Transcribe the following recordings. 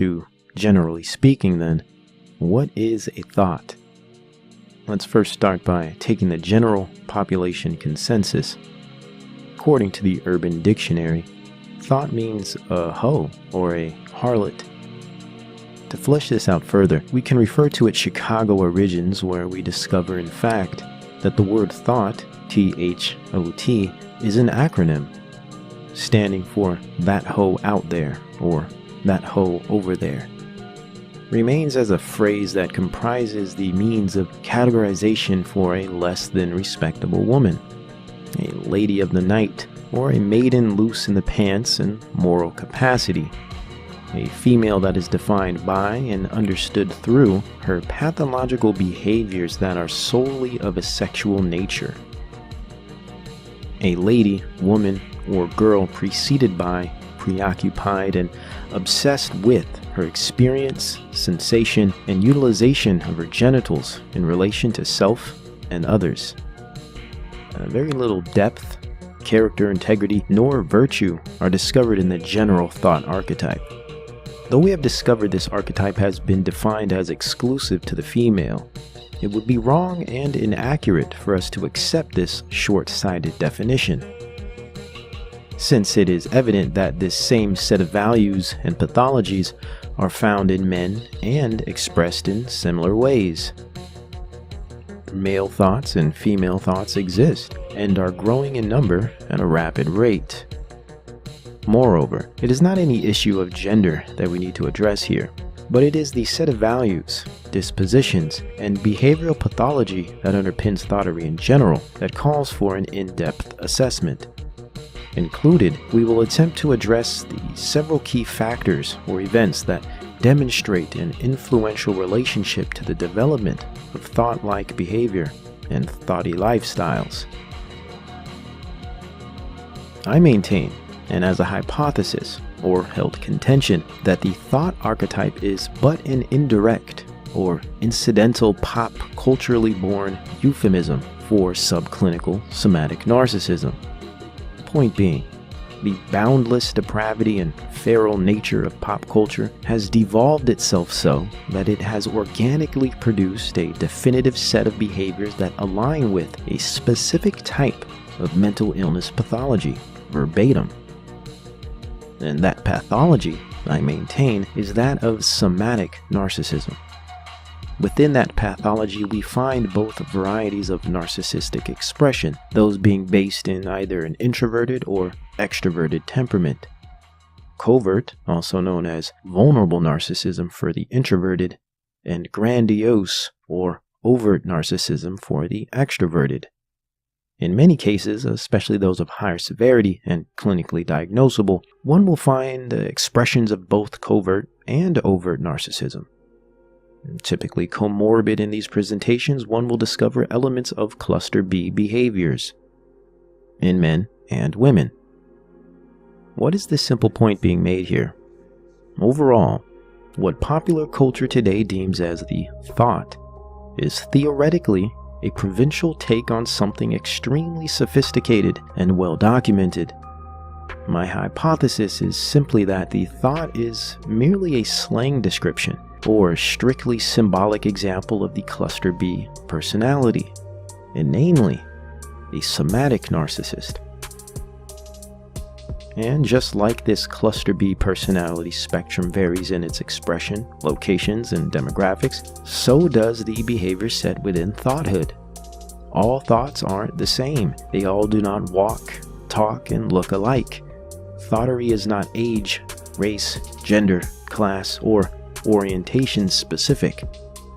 To generally speaking then, what is a thought? Let's first start by taking the general population consensus. According to the Urban Dictionary, thought means a hoe or a harlot. To flesh this out further, we can refer to its Chicago origins, where we discover in fact that the word thought, T-H-O-T, is an acronym standing for that hoe out there or that hoe over there. Remains as a phrase that comprises the means of categorization for a less than respectable woman, a lady of the night, or a maiden loose in the pants and moral capacity, a female that is defined by and understood through her pathological behaviors that are solely of a sexual nature, a lady, woman, or girl preceded by, preoccupied, and obsessed with her experience, sensation, and utilization of her genitals in relation to self and others. Very little depth, character, integrity, nor virtue are discovered in the general thought archetype. Though we have discovered this archetype has been defined as exclusive to the female, it would be wrong and inaccurate for us to accept this short-sighted definition, since it is evident that this same set of values and pathologies are found in men and expressed in similar ways. Male thoughts and female thoughts exist and are growing in number at a rapid rate. Moreover, it is not any issue of gender that we need to address here, but it is the set of values, dispositions, and behavioral pathology that underpins thoughtery in general that calls for an in-depth assessment. Included, we will attempt to address the several key factors or events that demonstrate an influential relationship to the development of thought-like behavior and thoughty lifestyles. I maintain, and as a hypothesis or held contention, that the thought archetype is but an indirect or incidental pop culturally born euphemism for subclinical somatic narcissism. Point being, the boundless depravity and feral nature of pop culture has devolved itself so that it has organically produced a definitive set of behaviors that align with a specific type of mental illness pathology, verbatim. And that pathology, I maintain, is that of somatic narcissism. Within that pathology, we find both varieties of narcissistic expression, those being based in either an introverted or extroverted temperament. Covert, also known as vulnerable narcissism for the introverted, and grandiose or overt narcissism for the extroverted. In many cases, especially those of higher severity and clinically diagnosable, one will find expressions of both covert and overt narcissism. Typically comorbid in these presentations, one will discover elements of cluster B behaviors in men and women. What is the simple point being made here? Overall, what popular culture today deems as the thought is theoretically a provincial take on something extremely sophisticated and well documented. My hypothesis is simply that the thought is merely a slang description or strictly symbolic example of the cluster B personality, and namely, a somatic narcissist. And just like this cluster B personality spectrum varies in its expression, locations, and demographics, so does the behavior set within thoughthood. All thoughts aren't the same. They all do not walk, talk, and look alike. Thoughthery is not age, race, gender, class, or orientation specific,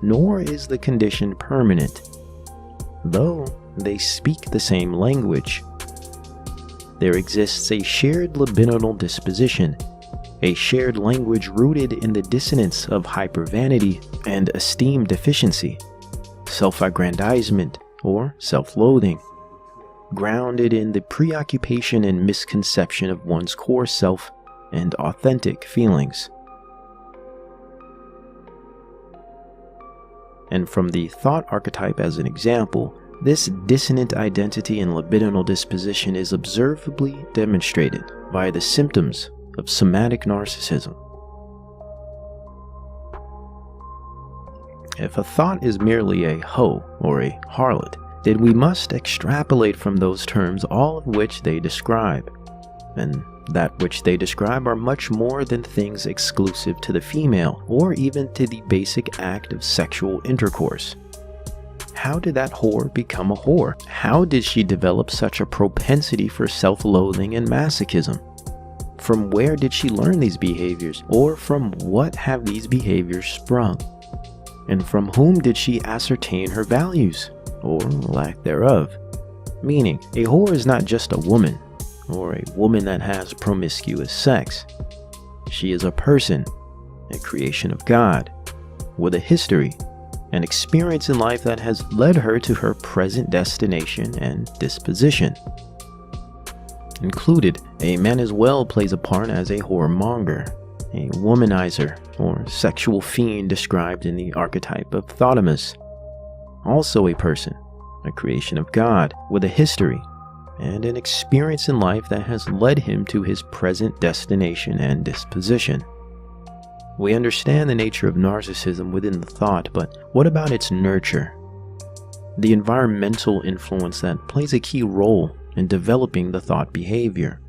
nor is the condition permanent, though they speak the same language. There exists a shared libidinal disposition, a shared language rooted in the dissonance of hypervanity and esteem deficiency, self-aggrandizement or self-loathing, grounded in the preoccupation and misconception of one's core self and authentic feelings. And from the thought archetype as an example, this dissonant identity and libidinal disposition is observably demonstrated by the symptoms of somatic narcissism. If a thought is merely a hoe or a harlot, then we must extrapolate from those terms all of which they describe. And that which they describe are much more than things exclusive to the female or even to the basic act of sexual intercourse. How did that whore become a whore? How did she develop such a propensity for self-loathing and masochism? From where did she learn these behaviors, or from what have these behaviors sprung? And from whom did she ascertain her values, or lack thereof? Meaning, a whore is not just a woman, or a woman that has promiscuous sex. She is a person, a creation of God, with a history, an experience in life that has led her to her present destination and disposition. Included, a man as well plays a part as a whoremonger, a womanizer, or sexual fiend described in the archetype of Thotimus. Also a person, a creation of God, with a history, and an experience in life that has led him to his present destination and disposition. We understand the nature of narcissism within the thought, but what about its nurture? The environmental influence that plays a key role in developing the thought behavior.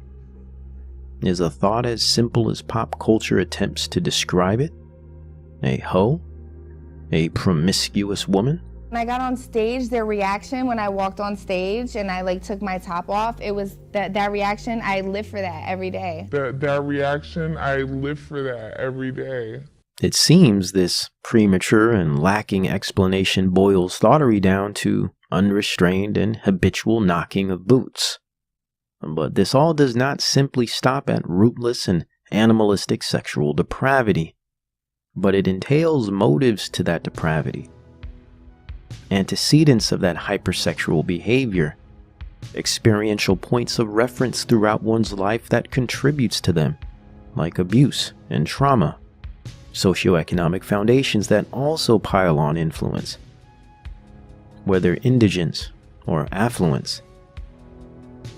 Is a thought as simple as pop culture attempts to describe it? A hoe? A promiscuous woman? When I got on stage, their reaction when I walked on stage and I took my top off, it was that reaction. I live for that every day. That reaction, I live for that every day. It seems this premature and lacking explanation boils thoughterly down to unrestrained and habitual knocking of boots. But this all does not simply stop at rootless and animalistic sexual depravity, but it entails motives to that depravity, antecedents of that hypersexual behavior, experiential points of reference throughout one's life that contributes to them, like abuse and trauma, socioeconomic foundations that also pile on influence, whether indigence or affluence.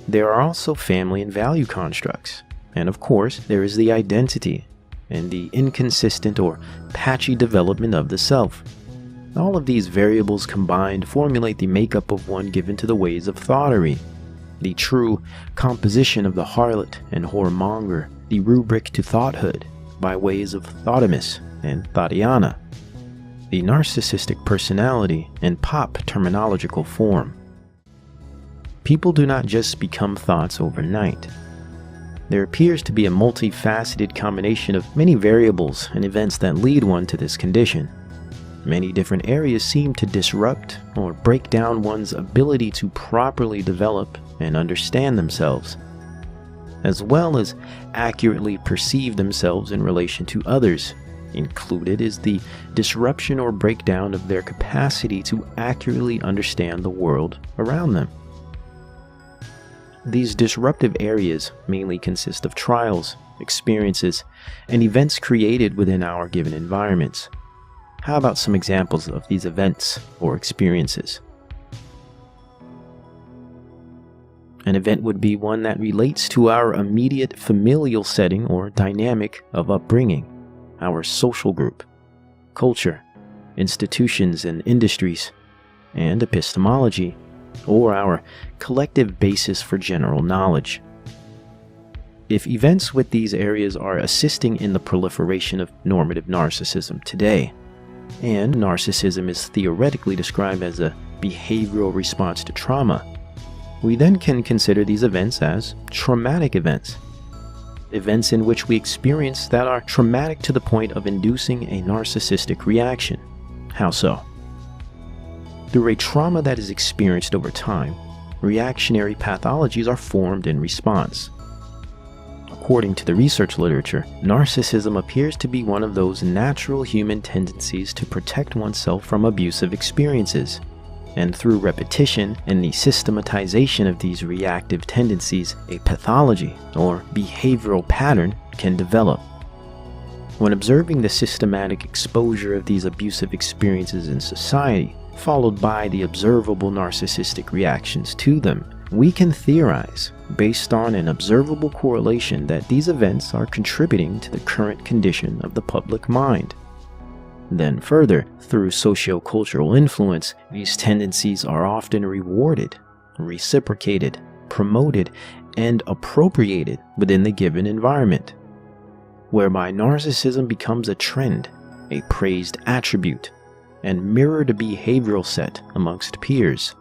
There are also family and value constructs, and of course there is the identity and the inconsistent or patchy development of the self. All of these variables combined formulate the makeup of one given to the ways of thoughterly, the true composition of the harlot and whoremonger, the rubric to thoughthood by ways of Thotimus and Thotiana, the narcissistic personality and pop terminological form. People do not just become thoughts overnight. There appears to be a multifaceted combination of many variables and events that lead one to this condition. Many different areas seem to disrupt or break down one's ability to properly develop and understand themselves, as well as accurately perceive themselves in relation to others. Included is the disruption or breakdown of their capacity to accurately understand the world around them. These disruptive areas mainly consist of trials, experiences, and events created within our given environments. How about some examples of these events or experiences? An event would be one that relates to our immediate familial setting or dynamic of upbringing, our social group, culture, institutions and industries, and epistemology, or our collective basis for general knowledge. If events with these areas are assisting in the proliferation of normative narcissism today, and narcissism is theoretically described as a behavioral response to trauma, we then can consider these events as traumatic events. Events in which we experience that are traumatic to the point of inducing a narcissistic reaction. How so? Through a trauma that is experienced over time, reactionary pathologies are formed in response. According to the research literature, narcissism appears to be one of those natural human tendencies to protect oneself from abusive experiences. And through repetition and the systematization of these reactive tendencies, a pathology or behavioral pattern can develop. When observing the systematic exposure of these abusive experiences in society, followed by the observable narcissistic reactions to them, we can theorize, based on an observable correlation, that these events are contributing to the current condition of the public mind. Then further, through sociocultural influence, these tendencies are often rewarded, reciprocated, promoted, and appropriated within the given environment, whereby narcissism becomes a trend, a praised attribute, and mirrored behavioral set amongst peers.